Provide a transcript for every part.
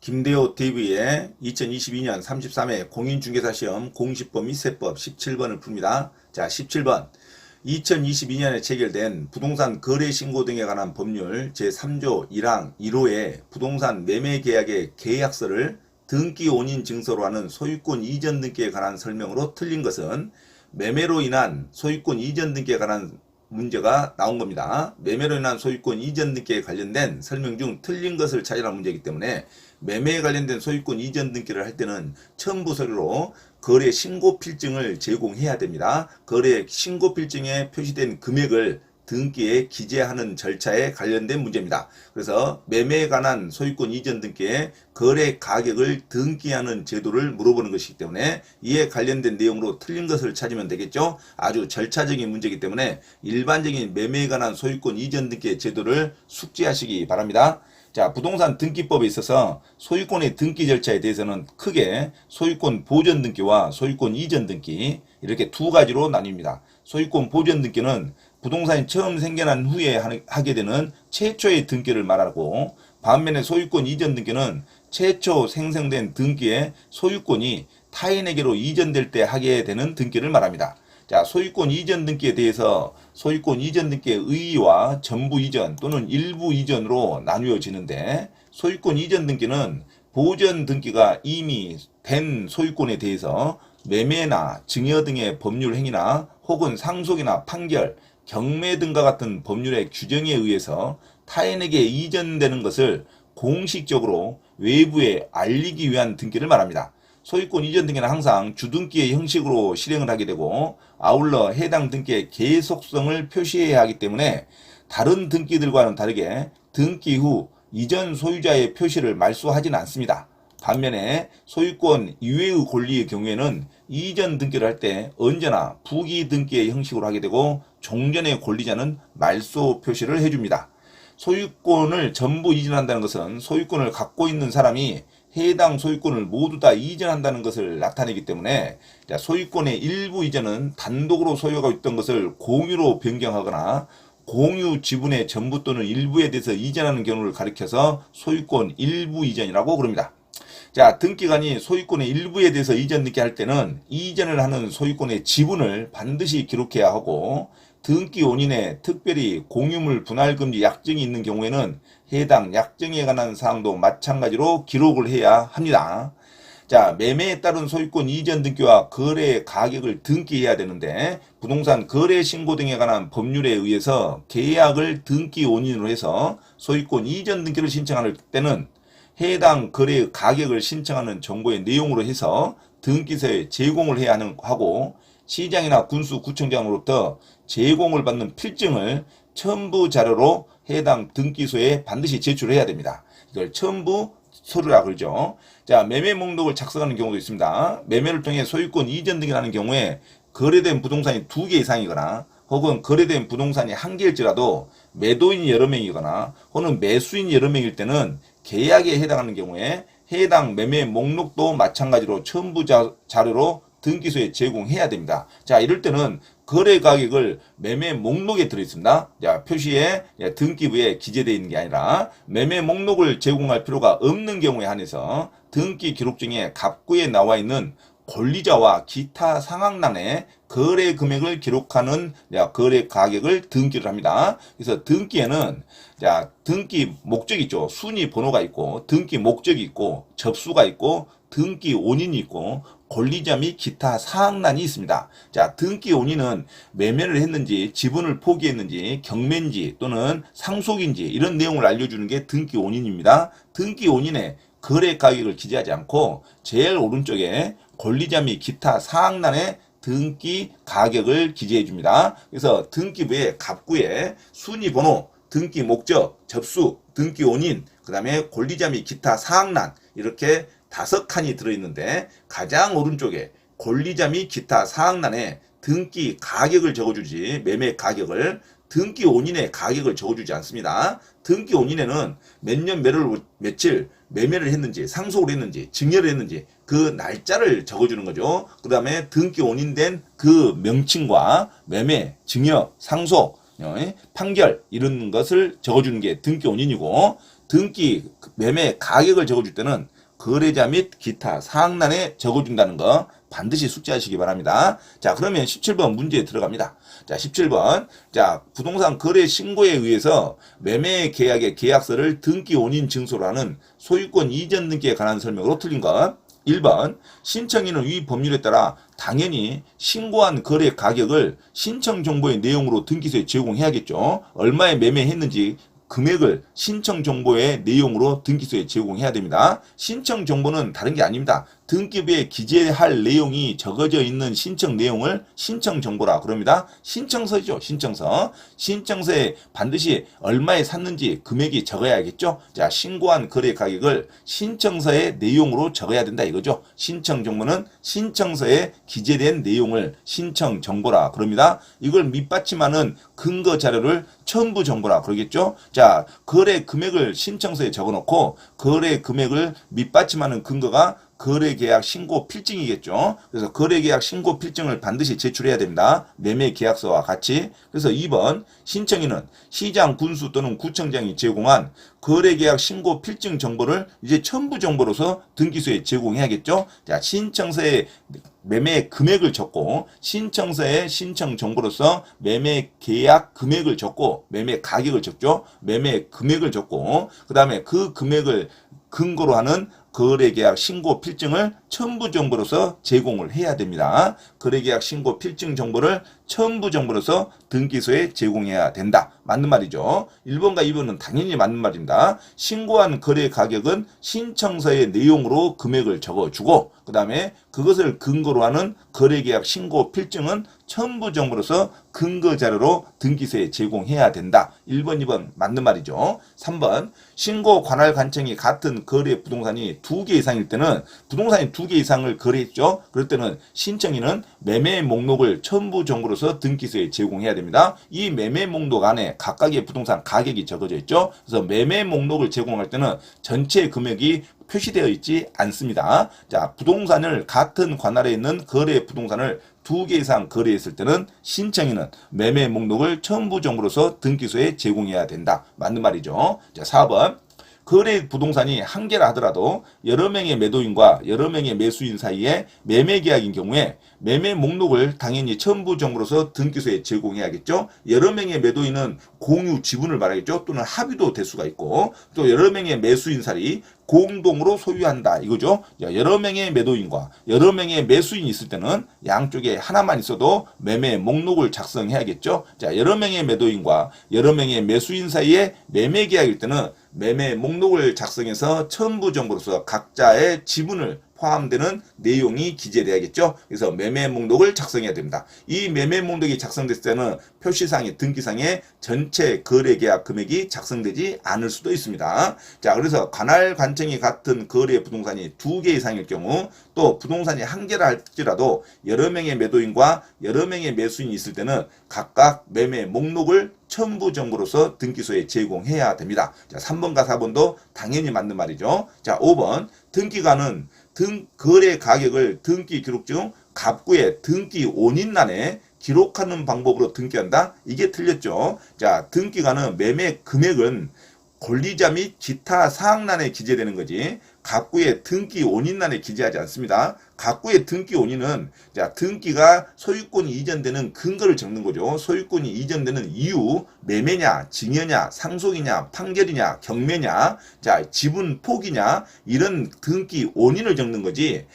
김대호 TV의 2022년 33회 공인중개사시험 공시법 및 세법 17번을 풉니다. 자, 17번. 2022년에 체결된 부동산 거래 신고 등에 관한 법률 제3조 1항 1호의 부동산 매매 계약의 계약서를 등기 원인 증서로 하는 소유권 이전 등기에 관한 설명으로 틀린 것은 매매로 인한 소유권 이전 등기에 관한 문제가 나온 겁니다. 매매로 인한 소유권 이전 등기에 관련된 설명 중 틀린 것을 찾으라는 문제이기 때문에 매매에 관련된 소유권 이전 등기를 할 때는 첨부 서류로 거래 신고 필증을 제공해야 됩니다. 거래 신고 필증에 표시된 금액을 등기에 기재하는 절차에 관련된 문제입니다. 그래서 매매에 관한 소유권 이전 등기에 거래 가격을 등기하는 제도를 물어보는 것이기 때문에 이에 관련된 내용으로 틀린 것을 찾으면 되겠죠. 아주 절차적인 문제이기 때문에 일반적인 매매에 관한 소유권 이전 등기의 제도를 숙지하시기 바랍니다. 자, 부동산 등기법에 있어서 소유권의 등기 절차에 대해서는 크게 소유권 보전 등기와 소유권 이전 등기 이렇게 두 가지로 나뉩니다. 소유권 보전 등기는 부동산이 처음 생겨난 후에 하게 되는 최초의 등기를 말하고, 반면에 소유권 이전 등기는 최초 생성된 등기의 소유권이 타인에게로 이전될 때 하게 되는 등기를 말합니다. 자, 소유권 이전 등기에 대해서 소유권 이전 등기의 의의와 전부 이전 또는 일부 이전으로 나누어지는데, 소유권 이전 등기는 보전 등기가 이미 된 소유권에 대해서 매매나 증여 등의 법률 행위나 혹은 상속이나 판결, 경매 등과 같은 법률의 규정에 의해서 타인에게 이전되는 것을 공식적으로 외부에 알리기 위한 등기를 말합니다. 소유권 이전 등기는 항상 주등기의 형식으로 실행을 하게 되고, 아울러 해당 등기의 계속성을 표시해야 하기 때문에 다른 등기들과는 다르게 등기 후 이전 소유자의 표시를 말소하지는 않습니다. 반면에 소유권 이외의 권리의 경우에는 이전 등기를 할 때 언제나 부기 등기의 형식으로 하게 되고, 종전의 권리자는 말소 표시를 해줍니다. 소유권을 전부 이전한다는 것은 소유권을 갖고 있는 사람이 해당 소유권을 모두 다 이전한다는 것을 나타내기 때문에, 소유권의 일부 이전은 단독으로 소유하고 있던 것을 공유로 변경하거나 공유 지분의 전부 또는 일부에 대해서 이전하는 경우를 가리켜서 소유권 일부 이전이라고 부릅니다. 자, 등기관이 소유권의 일부에 대해서 이전 등기할 때는 이전을 하는 소유권의 지분을 반드시 기록해야 하고, 등기 원인에 특별히 공유물 분할 금지 약정이 있는 경우에는 해당 약정에 관한 사항도 마찬가지로 기록을 해야 합니다. 자, 매매에 따른 소유권 이전 등기와 거래 가격을 등기해야 되는데, 부동산 거래 신고 등에 관한 법률에 의해서 계약을 등기 원인으로 해서 소유권 이전 등기를 신청할 때는 해당 거래 가격을 신청하는 정보의 내용으로 해서 등기소에 제공을 해야 하고, 시장이나 군수 구청장으로부터 제공을 받는 필증을 첨부 자료로 해당 등기소에 반드시 제출해야 됩니다. 이걸 첨부 서류라 그러죠. 자, 매매 목록을 작성하는 경우도 있습니다. 매매를 통해 소유권 이전 등기를 하는 경우에 거래된 부동산이 2개 이상이거나 혹은 거래된 부동산이 1개일지라도 매도인이 여러 명이거나 혹은 매수인이 여러 명일 때는 계약에 해당하는 경우에 해당 매매 목록도 마찬가지로 첨부 자료로 등기소에 제공해야 됩니다. 자, 이럴 때는 거래 가격을 매매 목록에 들어있습니다. 자, 표시에 등기부에 기재되어 있는 게 아니라 매매 목록을 제공할 필요가 없는 경우에 한해서 등기 기록증에 갑구에 나와 있는 권리자와 기타 상황란에 거래 금액을 기록하는 거래 가격을 등기를 합니다. 그래서 등기에는 등기 목적이 있죠. 순위 번호가 있고, 등기 목적이 있고, 접수가 있고, 등기 원인이 있고, 권리자 및 기타 사항란이 있습니다. 자, 등기 원인은 매매를 했는지, 지분을 포기했는지, 경매인지 또는 상속인지 이런 내용을 알려주는 게 등기 원인입니다. 등기 원인에 거래 가격을 기재하지 않고 제일 오른쪽에 권리자 및 기타 사항란에 등기 가격을 기재해 줍니다. 그래서 등기부의 갑구에 순위 번호, 등기 목적, 접수, 등기 원인, 그 다음에 권리자 및 기타 사항란 이렇게 5칸이 들어있는데, 가장 오른쪽에 권리자 및 기타 사항란에 등기 가격을 적어주지, 매매 가격을, 등기 원인의 가격을 적어주지 않습니다. 등기 원인에는 몇 년 며칠 매매를 했는지, 상속을 했는지, 증여를 했는지 그 날짜를 적어주는 거죠. 그 다음에 등기 원인된 그 명칭과 매매, 증여, 상속, 판결 이런 것을 적어주는 게 등기 원인이고, 등기 매매 가격을 적어줄 때는 거래자 및 기타 사항란에 적어준다는 거 반드시 숙지하시기 바랍니다. 자, 그러면 17번 문제에 들어갑니다. 자, 17번. 자, 부동산 거래 신고에 의해서 매매 계약의 계약서를 등기 원인 증서로 하는 소유권 이전 등기에 관한 설명으로 틀린 것. 1번. 신청인은 위 법률에 따라 당연히 신고한 거래 가격을 신청 정보의 내용으로 등기소에 제공해야겠죠. 얼마에 매매했는지 금액을 신청 정보의 내용으로 등기소에 제공해야 됩니다. 신청 정보는 다른 게 아닙니다. 등기부에 기재할 내용이 적어져 있는 신청 내용을 신청 정보라 그럽니다. 신청서죠. 신청서. 신청서에 반드시 얼마에 샀는지 금액이 적어야겠죠. 자, 신고한 거래 가격을 신청서의 내용으로 적어야 된다 이거죠. 신청 정보는 신청서에 기재된 내용을 신청 정보라 그럽니다. 이걸 밑받침하는 근거 자료를 첨부 정보라 그러겠죠. 자, 거래 금액을 신청서에 적어놓고 거래 금액을 밑받침하는 근거가 거래계약 신고 필증이겠죠. 그래서 거래계약 신고 필증을 반드시 제출해야 됩니다. 매매계약서와 같이. 그래서 2번 신청인은 시장, 군수 또는 구청장이 제공한 거래계약 신고 필증 정보를 이제 첨부 정보로서 등기소에 제공해야겠죠. 자, 신청서에 매매 금액을 적고 신청서에 신청 정보로서 매매 계약 금액을 적고 매매 가격을 적죠. 매매 금액을 적고 그 다음에 그 금액을 근거로 하는 거래계약 신고 필증을 첨부 정보로서 제공을 해야 됩니다. 거래계약 신고 필증 정보를 첨부 정보로서 등기소에 제공해야 된다. 맞는 말이죠. 1번과 2번은 당연히 맞는 말입니다. 신고한 거래 가격은 신청서의 내용으로 금액을 적어주고 그 다음에 그것을 근거로 하는 거래계약 신고 필증은 첨부 정보로서 근거 자료로 등기소에 제공해야 된다. 1번, 2번 맞는 말이죠. 3번 신고 관할 관청이 같은 거래 부동산이 2개 이상일 때는 부동산이 2개 이상을 거래했죠. 그럴 때는 신청인은 매매 목록을 첨부 정보로서 등기소에 제공해야 됩니다. 이 매매 목록 안에 각각의 부동산 가격이 적어져 있죠. 그래서 매매 목록을 제공할 때는 전체 금액이 표시되어 있지 않습니다. 자, 부동산을 같은 관할에 있는 거래 부동산을 2개 이상 거래했을 때는 신청인은 매매 목록을 첨부 정보로서 등기소에 제공해야 된다. 맞는 말이죠. 자, 4번. 거래 부동산이 한 개라 하더라도 여러 명의 매도인과 여러 명의 매수인 사이에 매매 계약인 경우에 매매 목록을 당연히 첨부 정보로서 등기소에 제공해야겠죠. 여러 명의 매도인은 공유 지분을 말하겠죠. 또는 합의도 될 수가 있고 또 여러 명의 매수인 사이 공동으로 소유한다 이거죠. 여러 명의 매도인과 여러 명의 매수인이 있을 때는 양쪽에 하나만 있어도 매매 목록을 작성해야겠죠. 자, 여러 명의 매도인과 여러 명의 매수인 사이에 매매 계약일 때는 매매 목록을 작성해서 첨부 정보로서 각자의 지분을 포함되는 내용이 기재돼야겠죠. 그래서 매매 목록을 작성해야 됩니다. 이 매매 목록이 작성됐을 때는 표시상의 등기상에 전체 거래 계약 금액이 작성되지 않을 수도 있습니다. 자, 그래서 관할 관청이 같은 거래 부동산이 2개 이상일 경우 또 부동산이 한 개라 할지라도 여러 명의 매도인과 여러 명의 매수인이 있을 때는 각각 매매 목록을 첨부 정보로서 등기소에 제공해야 됩니다. 자, 3번과 4번도 당연히 맞는 말이죠. 자, 5번 등기관은 거래 가격을 등기 기록 중 갑구의 등기 원인란에 기록하는 방법으로 등기한다. 이게 틀렸죠. 자, 등기관은 매매 금액은 권리자 및 기타 사항란에 기재되는 거지 갑구의 등기 원인란에 기재하지 않습니다. 갑구의 등기 원인은 자, 등기가 소유권이 이전되는 근거를 적는 거죠. 소유권이 이전되는 이유, 매매냐, 증여냐, 상속이냐, 판결이냐, 경매냐, 자, 지분 포기냐 이런 등기 원인을 적는 거지.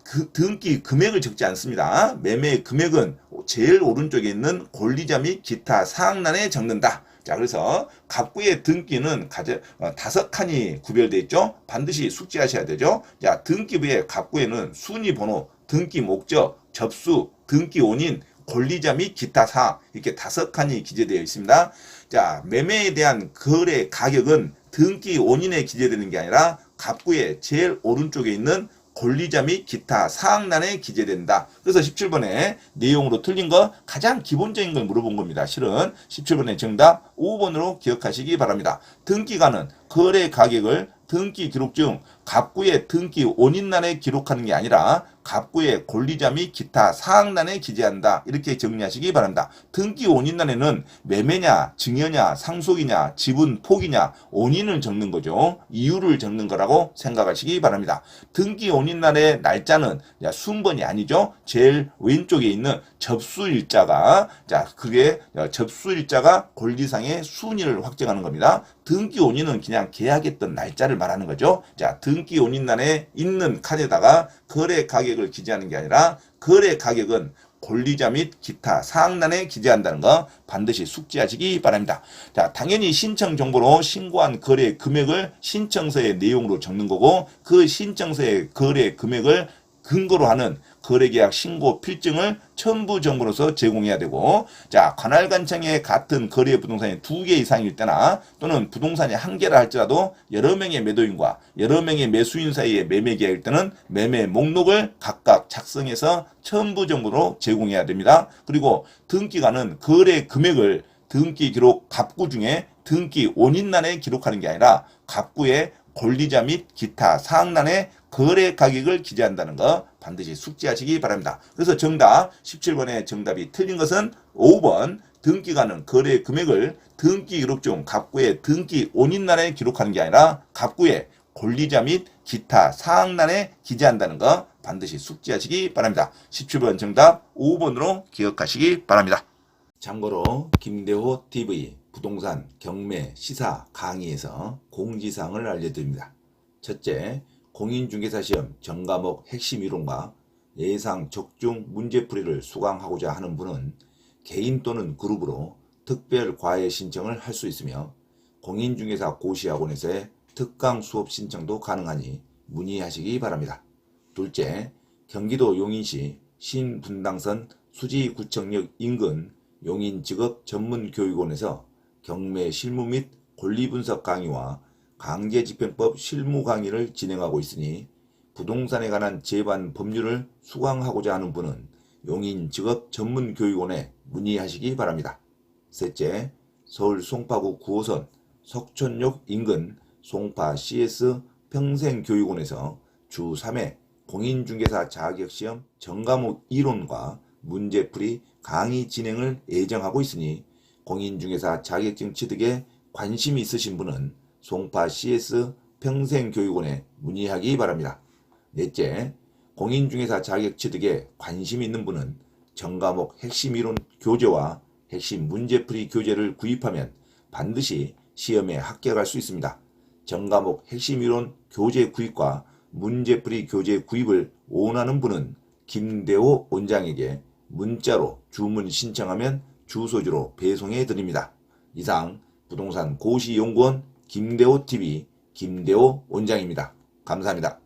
그 등기 금액을 적지 않습니다. 매매 금액은 제일 오른쪽에 있는 권리자 및 기타 사항란에 적는다. 자, 그래서 갑구의 등기는 5칸이 구별되어 있죠. 반드시 숙지하셔야 되죠. 자, 등기부의 갑구에는 순위번호, 등기 목적, 접수, 등기 원인, 권리자 및 기타 사항 이렇게 5칸이 기재되어 있습니다. 자, 매매에 대한 거래 가격은 등기 원인에 기재되는 게 아니라 갑구의 제일 오른쪽에 있는 권리자 및 기타 사항란에 기재된다. 그래서 17번에 내용으로 틀린 거 가장 기본적인 걸 물어본 겁니다. 실은 17번의 정답 5번으로 기억하시기 바랍니다. 등기관은 거래 가격을 등기 기록 중 갑구의 등기 원인란에 기록하는 게 아니라 갑구의 권리자 및 기타 사항란에 기재한다. 이렇게 정리하시기 바랍니다. 등기 원인란에는 매매냐, 증여냐, 상속이냐, 지분 포기냐, 원인을 적는 거죠. 이유를 적는 거라고 생각하시기 바랍니다. 등기 원인란의 날짜는 순번이 아니죠. 제일 왼쪽에 있는 접수일자가 그게 접수일자가 권리상의 순위를 확정하는 겁니다. 등기 원인은 그냥 계약했던 날짜를 말하는 거죠. 자, 등기 원인란에 있는 칸에다가 거래 가격을 기재하는 게 아니라 거래 가격은 권리자 및 기타 사항란에 기재한다는 거 반드시 숙지하시기 바랍니다. 자, 당연히 신청 정보로 신고한 거래 금액을 신청서의 내용으로 적는 거고 그 신청서의 거래 금액을 근거로 하는 거래계약 신고 필증을 첨부 정보로서 제공해야 되고, 자, 관할관청에 같은 거래 부동산이 2개 이상일 때나 또는 부동산이 1개라 할지라도 여러 명의 매도인과 여러 명의 매수인 사이의 매매 계약일 때는 매매 목록을 각각 작성해서 첨부 정보로 제공해야 됩니다. 그리고 등기관은 거래 금액을 등기 기록 갑구 중에 등기 원인란에 기록하는 게 아니라 갑구의 권리자 및 기타 사항란에 거래 가격을 기재한다는 거 반드시 숙지하시기 바랍니다. 그래서 정답 17번의 정답이 틀린 것은 5번 등기관은 거래 금액을 등기 기록 중 갑구의 등기 원인란에 기록하는 게 아니라 갑구의 권리자 및 기타 사항란에 기재한다는 거 반드시 숙지하시기 바랍니다. 17번 정답 5번으로 기억하시기 바랍니다. 참고로 김대호 TV 부동산 경매 시사 강의에서 공지사항을 알려드립니다. 첫째, 공인중개사시험 전과목 핵심 이론과 예상 적중 문제풀이를 수강하고자 하는 분은 개인 또는 그룹으로 특별 과외 신청을 할 수 있으며 공인중개사 고시학원에서의 특강 수업 신청도 가능하니 문의하시기 바랍니다. 둘째, 경기도 용인시 신분당선 수지구청역 인근 용인직업전문교육원에서 경매 실무 및 권리분석 강의와 강제집행법 실무 강의를 진행하고 있으니 부동산에 관한 제반 법률을 수강하고자 하는 분은 용인직업전문교육원에 문의하시기 바랍니다. 셋째, 서울 송파구 9호선 석촌역 인근 송파 CS 평생교육원에서 주 3회 공인중개사 자격시험 전과목 이론과 문제풀이 강의 진행을 예정하고 있으니 공인중개사 자격증 취득에 관심이 있으신 분은 송파 CS 평생교육원에 문의하기 바랍니다. 넷째, 공인중개사 자격 취득에 관심이 있는 분은 전과목 핵심 이론 교재와 핵심 문제풀이 교재를 구입하면 반드시 시험에 합격할 수 있습니다. 전과목 핵심 이론 교재 구입과 문제풀이 교재 구입을 원하는 분은 김대호 원장에게 문자로 주문 신청하면 주소지로 배송해 드립니다. 이상 부동산 고시연구원 김대호 TV 김대호 원장입니다. 감사합니다.